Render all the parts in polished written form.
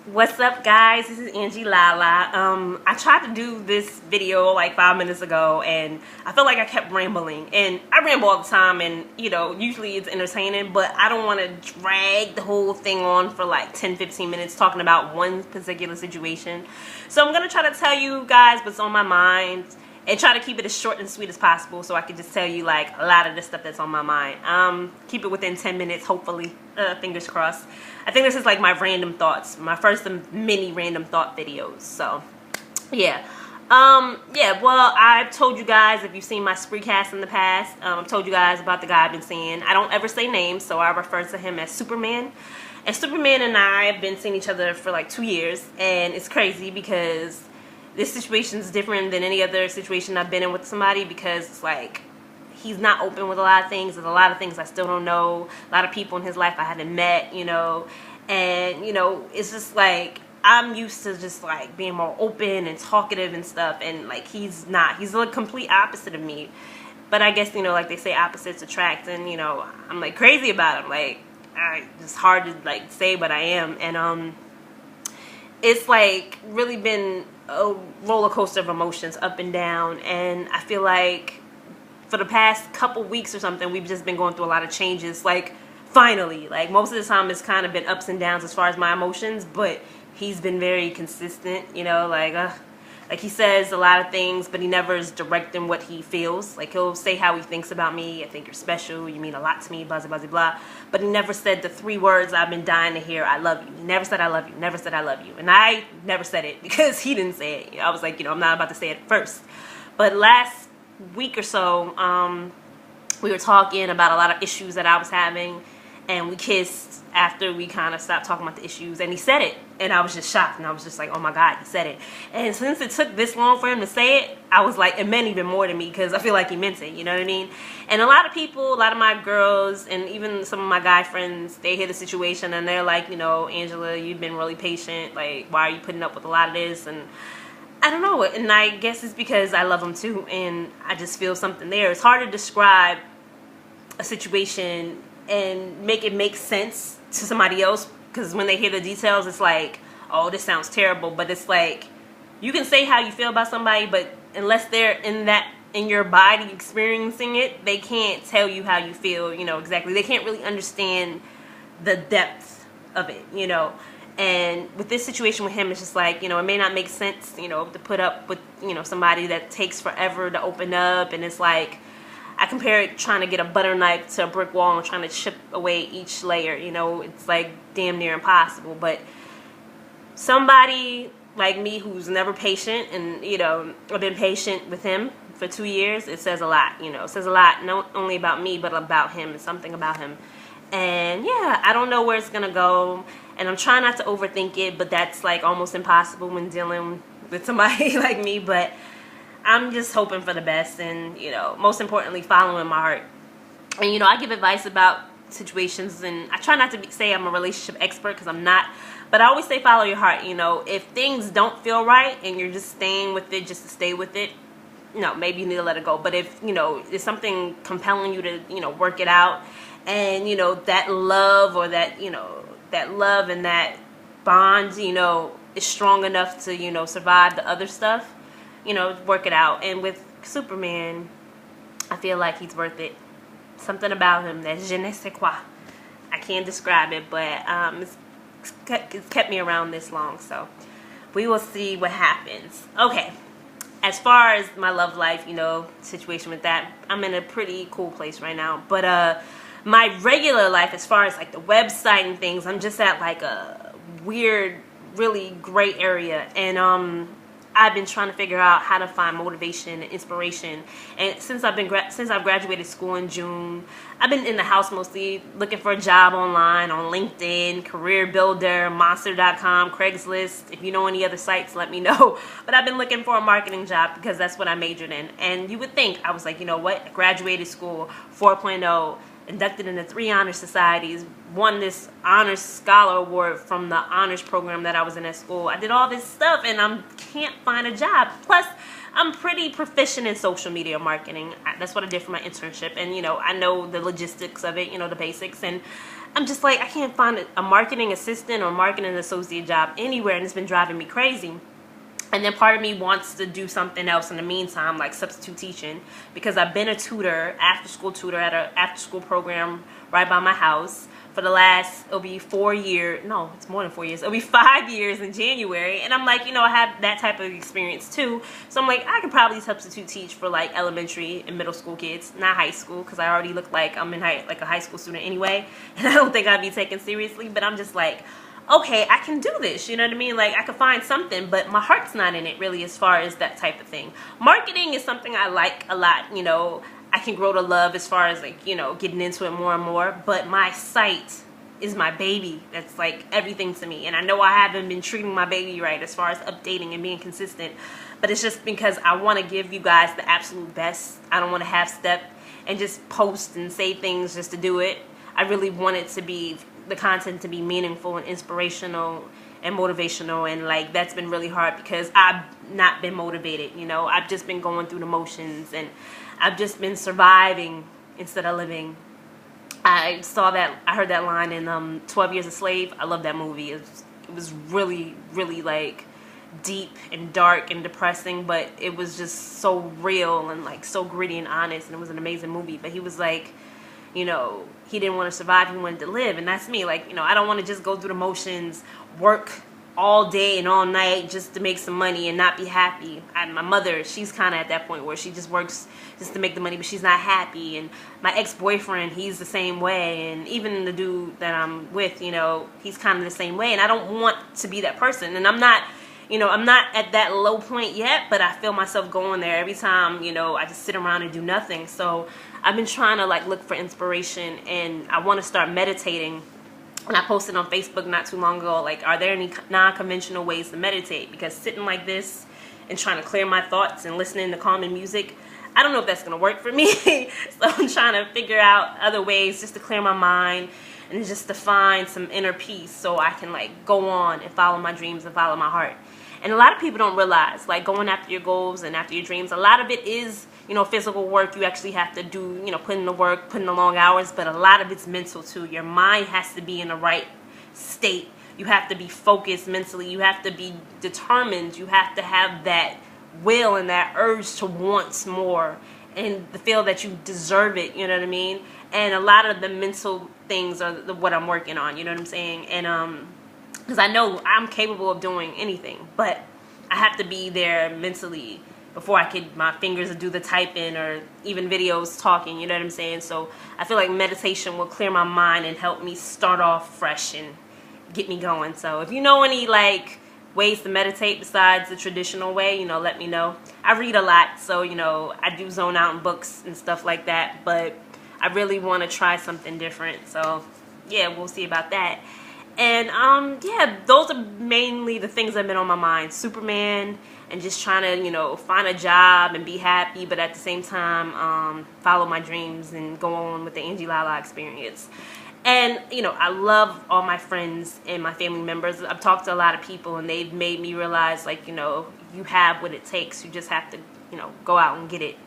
What's up, guys? This is Angie Lala. I tried to do this video like 5 minutes ago, and I felt like I kept rambling. And I ramble all the time, and usually it's entertaining, but I don't want to drag the whole thing on for like 10-15 minutes talking about one particular situation. So I'm gonna try to tell you guys what's on my mind and try to keep it as short and sweet as possible, so I can just tell you like a lot of the stuff that's on my mind. Keep it within 10 minutes, hopefully. Fingers crossed. I think this is like my random thoughts, my first mini random thought videos. So, yeah. Well, I've told you guys, if you've seen my Spreecast in the past, I've told you guys about the guy I've been seeing. I don't ever say names, so I refer to him as Superman. And Superman and I have been seeing each other for like 2 years, and it's crazy because this situation is different than any other situation I've been in with somebody, because it's like he's not open with a lot of things. There's a lot of things I still don't know. A lot of people in his life I haven't met, and it's just like I'm used to just like being more open and talkative and stuff, and like he's not. He's the complete opposite of me. But I guess like they say, opposites attract, and I'm like crazy about him. Like it's hard to like say, but I am, and it's like really been a roller coaster of emotions, up and down, and I feel like for the past couple weeks or something, we've just been going through a lot of changes. Like finally, like most of the time it's kind of been ups and downs as far as my emotions, but he's been very consistent, like he says a lot of things, but he never is direct in what he feels. Like he'll say how he thinks about me. I think you're special, you mean a lot to me, blah, blah, blah, blah. But he never said the 3 words I've been dying to hear: I love you. He never said I love you, never said I love you. And I never said it because he didn't say it. I was like, I'm not about to say it first. But last week or so, we were talking about a lot of issues that I was having, and we kissed after we kind of stopped talking about the issues, and he said it, and I was just shocked, and I was just like, oh my God, he said it. And since it took this long for him to say it, I was like, it meant even more to me, because I feel like he meant it, you know what I mean? And a lot of people, a lot of my girls, and even some of my guy friends, they hear the situation, and they're like, Angela, you've been really patient, like, why are you putting up with a lot of this? And I don't know, and I guess it's because I love him too, and I just feel something there. It's hard to describe a situation and make it make sense to somebody else, because when they hear the details, it's like, oh, this sounds terrible. But it's like, you can say how you feel about somebody, but unless they're in your body experiencing it, they can't tell you how you feel, exactly. They can't really understand the depth of it, And with this situation with him, it's just like, it may not make sense, to put up with, somebody that takes forever to open up. And it's like, I compare it trying to get a butter knife to a brick wall and trying to chip away each layer. It's like damn near impossible. But somebody like me who's never patient, and I've been patient with him for 2 years, it says a lot. It says a lot not only about me but about him, and something about him. And yeah, I don't know where it's gonna go, and I'm trying not to overthink it, but that's like almost impossible when dealing with somebody like me. But I'm just hoping for the best, and most importantly, following my heart. And I give advice about situations, and I try not to say I'm a relationship expert, because I'm not, but I always say follow your heart. If things don't feel right and you're just staying with it just to stay with it, maybe you need to let it go. But if there's something compelling you to work it out, and that love, or that that love and that bond is strong enough to survive the other stuff, work it out. And with Superman, I feel like he's worth it. Something about him, that je ne sais quoi. I can't describe it, but it's kept me around this long, so we will see what happens. Okay, as far as my love life, situation with that, I'm in a pretty cool place right now. But my regular life, as far as like the website and things, I'm just at like a weird, really gray area, and I've been trying to figure out how to find motivation and inspiration. And since I've graduated school in June, I've been in the house mostly looking for a job online, on LinkedIn, Career Builder, Monster.com, Craigslist. If you know any other sites, let me know. But I've been looking for a marketing job, because that's what I majored in. And you would think, I was like, you know what? I graduated school 4.0, inducted into 3 honor societies, won this honors scholar award from the honors program that I was in at school. I did all this stuff, and I can't find a job. Plus, I'm pretty proficient in social media marketing. That's what I did for my internship, and I know the logistics of it, the basics, and I'm just like, I can't find a marketing assistant or marketing associate job anywhere, and it's been driving me crazy. And then part of me wants to do something else in the meantime, like substitute teaching, because I've been a tutor, after school tutor at an after school program right by my house for the last, it'll be 4 years, no, it's more than 4 years, it'll be 5 years in January. And I'm like, you know, I have that type of experience too. So I'm like, I could probably substitute teach for like elementary and middle school kids, not high school, because I already look like I'm in like a high school student anyway. And I don't think I'd be taken seriously, but I'm just like, okay, I can do this, you know what I mean? Like, I could find something, but my heart's not in it really as far as that type of thing. Marketing is something I like a lot, you know. I can grow to love as far as, like, you know, getting into it more and more, but my site is my baby. That's like everything to me. And I know I haven't been treating my baby right as far as updating and being consistent, but it's just because I want to give you guys the absolute best. I don't want to half step and just post and say things just to do it. I really want it to be, the content to be meaningful and inspirational and motivational, and like that's been really hard because I've not been motivated, you know. I've just been going through the motions, and I've just been surviving instead of living. I heard that line in 12 Years a Slave. I love that movie. It was really, really like deep and dark and depressing, but it was just so real and like so gritty and honest, and it was an amazing movie. But he was like, you know, he didn't want to survive, he wanted to live. And that's me. Like, you know, I don't want to just go through the motions, work all day and all night just to make some money and not be happy. My mother, she's kind of at that point where she just works just to make the money, but she's not happy. And my ex-boyfriend, he's the same way. And even the dude that I'm with, you know, he's kind of the same way. And I don't want to be that person. And I'm not, you know, I'm not at that low point yet, but I feel myself going there every time, you know, I just sit around and do nothing. So I've been trying to like look for inspiration, and I want to start meditating. And I posted on Facebook not too long ago, like, are there any non-conventional ways to meditate? Because sitting like this and trying to clear my thoughts and listening to calming music, I don't know if that's going to work for me. So I'm trying to figure out other ways just to clear my mind and just to find some inner peace so I can like go on and follow my dreams and follow my heart. And a lot of people don't realize, like, going after your goals and after your dreams, a lot of it is, you know, physical work. You actually have to do, you know, put in the work, put in the long hours, but a lot of it's mental too. Your mind has to be in the right state. You have to be focused mentally. You have to be determined. You have to have that will and that urge to want more and to feel that you deserve it, you know what I mean? And a lot of the mental things are what I'm working on, you know what I'm saying? And because I know I'm capable of doing anything, but I have to be there mentally before my fingers do the typing or even videos talking, you know what I'm saying? So I feel like meditation will clear my mind and help me start off fresh and get me going. So if you know any like ways to meditate besides the traditional way, you know, let me know. I read a lot, so, you know, I do zone out in books and stuff like that, but I really want to try something different. So yeah, we'll see about that. And yeah, those are mainly the things that have been on my mind. Superman, and just trying to, you know, find a job and be happy, but at the same time follow my dreams and go on with the Angie Lala experience. And, you know, I love all my friends and my family members. I've talked to a lot of people, and they've made me realize, like, you know, you have what it takes. You just have to, you know, go out and get it.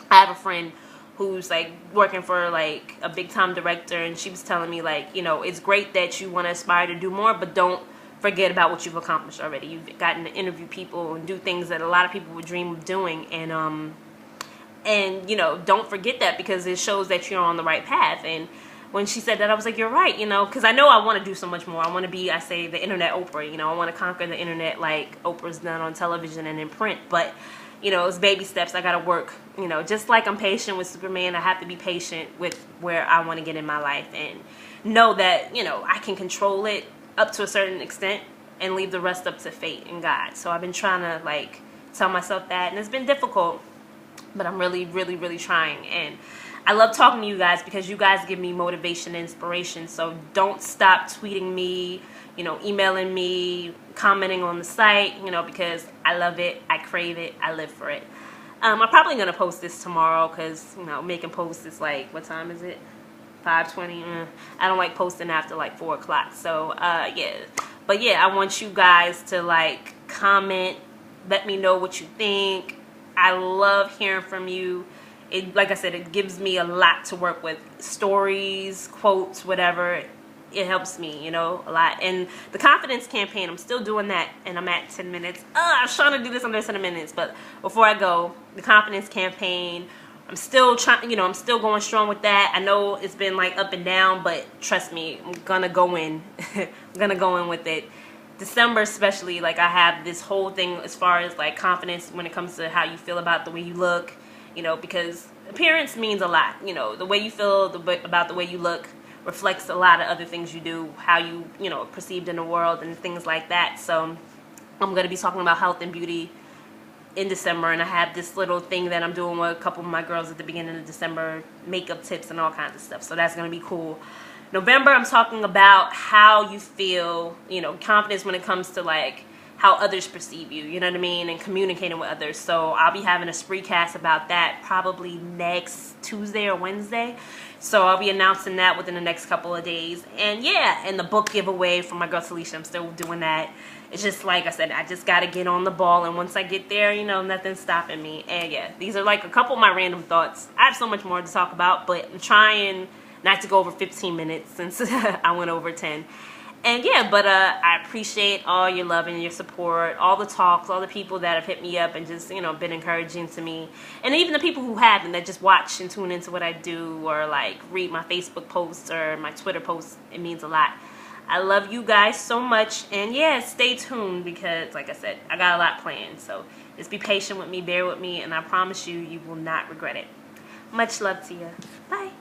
I have a friend who's like working for like a big time director, and she was telling me, like, you know, it's great that you want to aspire to do more, but don't forget about what you've accomplished already. You've gotten to interview people and do things that a lot of people would dream of doing, and you know, don't forget that, because it shows that you're on the right path. And when she said that, I was like, you're right, you know, because I know I want to do so much more. I want to be, I say, the internet Oprah, you know, I want to conquer the internet like Oprah's done on television and in print. But, you know, it's baby steps. I got to work, you know, just like I'm patient with Superman, I have to be patient with where I want to get in my life, and know that, you know, I can control it up to a certain extent and leave the rest up to fate and God. So I've been trying to like tell myself that, and it's been difficult, but I'm really, really, really trying. And I love talking to you guys because you guys give me motivation and inspiration. So don't stop tweeting me, you know, emailing me, commenting on the site, you know, because I love it, I crave it, I live for it. I'm probably going to post this tomorrow because, you know, making posts is like, what time is it? 5:20. I don't like posting after like 4 o'clock. So, yeah. But yeah, I want you guys to like comment, let me know what you think. I love hearing from you. It, like I said, it gives me a lot to work with. Stories, quotes, whatever. it helps me, you know, a lot. And the confidence campaign, I'm still doing that, and I'm at 10 minutes. I was trying to do this under 10 minutes, but before I go, the confidence campaign, I'm still trying, you know, I'm still going strong with that. I know it's been like up and down, but trust me, I'm gonna go in. I'm gonna go in with it. December especially, like I have this whole thing as far as like confidence when it comes to how you feel about the way you look, you know, because appearance means a lot. You know, the way you feel about the way you look reflects a lot of other things you do, how you know, perceived in the world and things like that. So I'm going to be talking about health and beauty in December, and I have this little thing that I'm doing with a couple of my girls at the beginning of December, makeup tips and all kinds of stuff. So that's going to be cool. November, I'm talking about how you feel, you know, confidence when it comes to like how others perceive you, you know what I mean, and communicating with others. So I'll be having a spreecast about that probably next Tuesday or Wednesday. So I'll be announcing that within the next couple of days. And yeah, and the book giveaway from my girl Talisha, I'm still doing that. It's just like I said, I just got to get on the ball. And once I get there, you know, nothing's stopping me. And yeah, these are like a couple of my random thoughts. I have so much more to talk about, but I'm trying not to go over 15 minutes since I went over 10. And yeah, but I appreciate all your love and your support, all the talks, all the people that have hit me up and just, you know, been encouraging to me. And even the people who haven't, that just watch and tune into what I do or like read my Facebook posts or my Twitter posts. It means a lot. I love you guys so much. And yeah, stay tuned because, like I said, I got a lot planned. So just be patient with me, bear with me, and I promise you, you will not regret it. Much love to you. Bye.